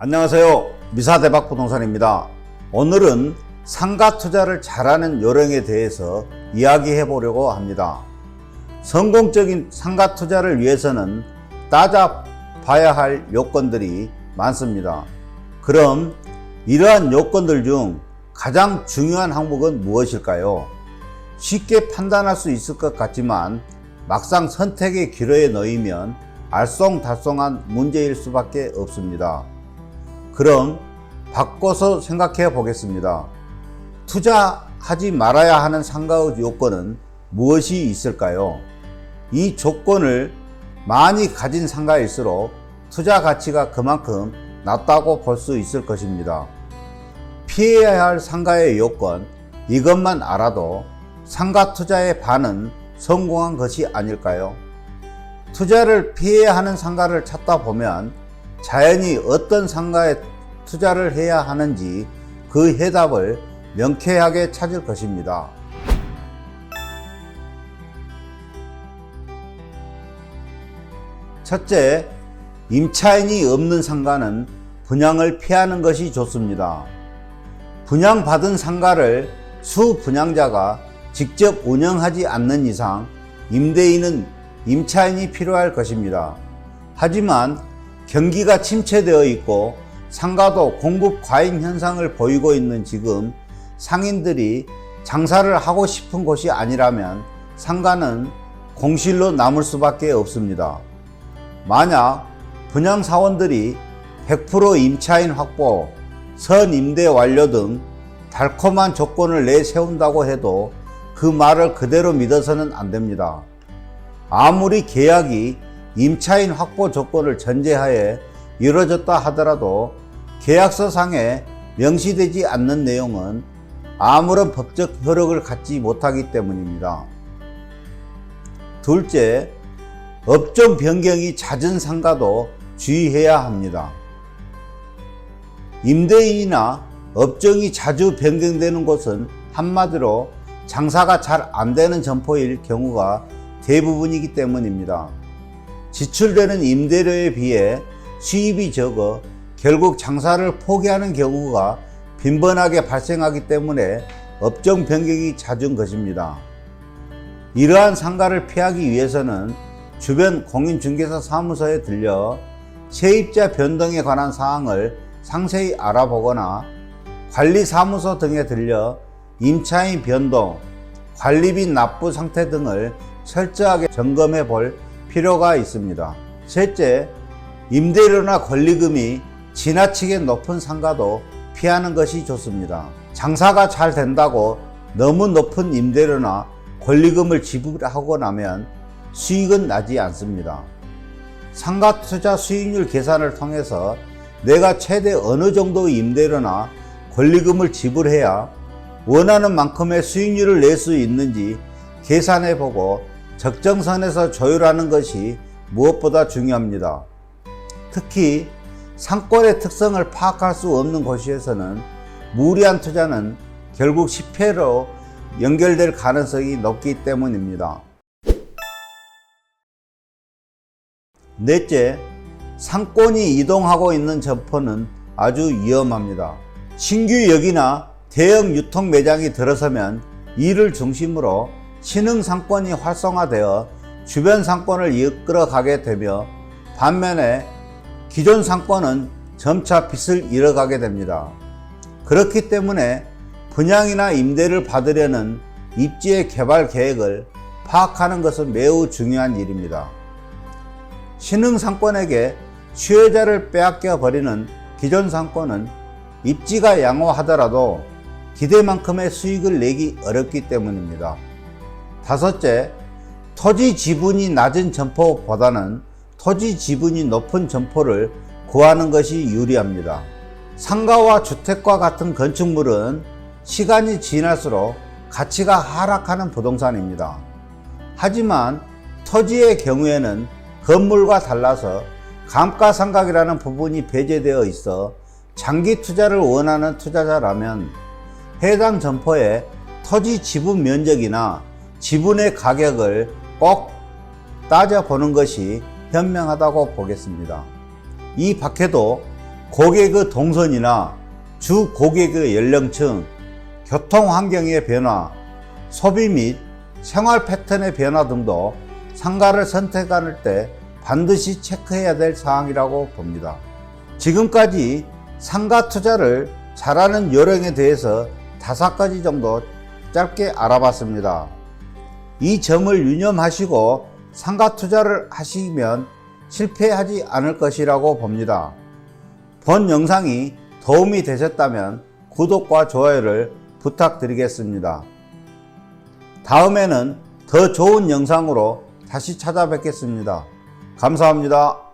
안녕하세요. 미사대박부동산입니다. 오늘은 상가 투자를 잘하는 요령에 대해서 이야기해 보려고 합니다. 성공적인 상가 투자를 위해서는 따져봐야 할 요건들이 많습니다. 그럼 이러한 요건들 중 가장 중요한 항목은 무엇일까요? 쉽게 판단할 수 있을 것 같지만 막상 선택의 기로에 놓이면 알쏭달쏭한 문제일 수밖에 없습니다. 그럼 바꿔서 생각해 보겠습니다. 투자하지 말아야 하는 상가의 요건은 무엇이 있을까요? 이 조건을 많이 가진 상가일수록 투자 가치가 그만큼 낮다고 볼 수 있을 것입니다. 피해야 할 상가의 요건, 이것만 알아도 상가 투자의 반은 성공한 것이 아닐까요? 투자를 피해야 하는 상가를 찾다 보면 자연히 어떤 상가에 투자를 해야 하는지 그 해답을 명쾌하게 찾을 것입니다. 첫째, 임차인이 없는 상가는 분양을 피하는 것이 좋습니다. 분양받은 상가를 수분양자가 직접 운영하지 않는 이상 임대인은 임차인이 필요할 것입니다. 하지만 경기가 침체되어 있고 상가도 공급 과잉 현상을 보이고 있는 지금 상인들이 장사를 하고 싶은 곳이 아니라면 상가는 공실로 남을 수밖에 없습니다. 만약 분양사원들이 100% 임차인 확보, 선임대 완료 등 달콤한 조건을 내세운다고 해도 그 말을 그대로 믿어서는 안 됩니다. 아무리 계약이 임차인 확보 조건을 전제하에 이루어졌다 하더라도 계약서상에 명시되지 않는 내용은 아무런 법적 효력을 갖지 못하기 때문입니다. 둘째, 업종 변경이 잦은 상가도 주의해야 합니다. 임대인이나 업종이 자주 변경되는 곳은 한마디로 장사가 잘 안 되는 점포일 경우가 대부분이기 때문입니다. 지출되는 임대료에 비해 수입이 적어 결국 장사를 포기하는 경우가 빈번하게 발생하기 때문에 업종 변경이 잦은 것입니다. 이러한 상가를 피하기 위해서는 주변 공인중개사 사무소에 들려 세입자 변동에 관한 사항을 상세히 알아보거나 관리사무소 등에 들려 임차인 변동, 관리비 납부 상태 등을 철저하게 점검해 볼 필요가 있습니다. 셋째, 임대료나 권리금이 지나치게 높은 상가도 피하는 것이 좋습니다. 장사가 잘 된다고 너무 높은 임대료나 권리금을 지불하고 나면 수익은 나지 않습니다. 상가 투자 수익률 계산을 통해서 내가 최대 어느 정도의 임대료나 권리금을 지불해야 원하는 만큼의 수익률을 낼 수 있는지 계산해 보고 적정선에서 조율하는 것이 무엇보다 중요합니다. 특히 상권의 특성을 파악할 수 없는 곳에서는 무리한 투자는 결국 실패로 연결될 가능성이 높기 때문입니다. 넷째, 상권이 이동하고 있는 점포는 아주 위험합니다. 신규역이나 대형 유통 매장이 들어서면 이를 중심으로 신흥 상권이 활성화되어 주변 상권을 이끌어가게 되며 반면에 기존 상권은 점차 빚을 잃어가게 됩니다. 그렇기 때문에 분양이나 임대를 받으려는 입지의 개발 계획을 파악하는 것은 매우 중요한 일입니다. 신흥 상권에게 수요자를 빼앗겨 버리는 기존 상권은 입지가 양호하더라도 기대만큼의 수익을 내기 어렵기 때문입니다. 다섯째, 토지 지분이 낮은 점포보다는 토지 지분이 높은 점포를 구하는 것이 유리합니다. 상가와 주택과 같은 건축물은 시간이 지날수록 가치가 하락하는 부동산입니다. 하지만 토지의 경우에는 건물과 달라서 감가상각이라는 부분이 배제되어 있어 장기 투자를 원하는 투자자라면 해당 점포의 토지 지분 면적이나 지분의 가격을 꼭 따져보는 것이 현명하다고 보겠습니다. 이 밖에도 고객의 동선이나 주 고객의 연령층, 교통 환경의 변화, 소비 및 생활 패턴의 변화 등도 상가를 선택할 때 반드시 체크해야 될 사항이라고 봅니다. 지금까지 상가 투자를 잘하는 요령에 대해서 5가지 정도 짧게 알아봤습니다. 이 점을 유념하시고 상가 투자를 하시면 실패하지 않을 것이라고 봅니다. 본 영상이 도움이 되셨다면 구독과 좋아요를 부탁드리겠습니다. 다음에는 더 좋은 영상으로 다시 찾아뵙겠습니다. 감사합니다.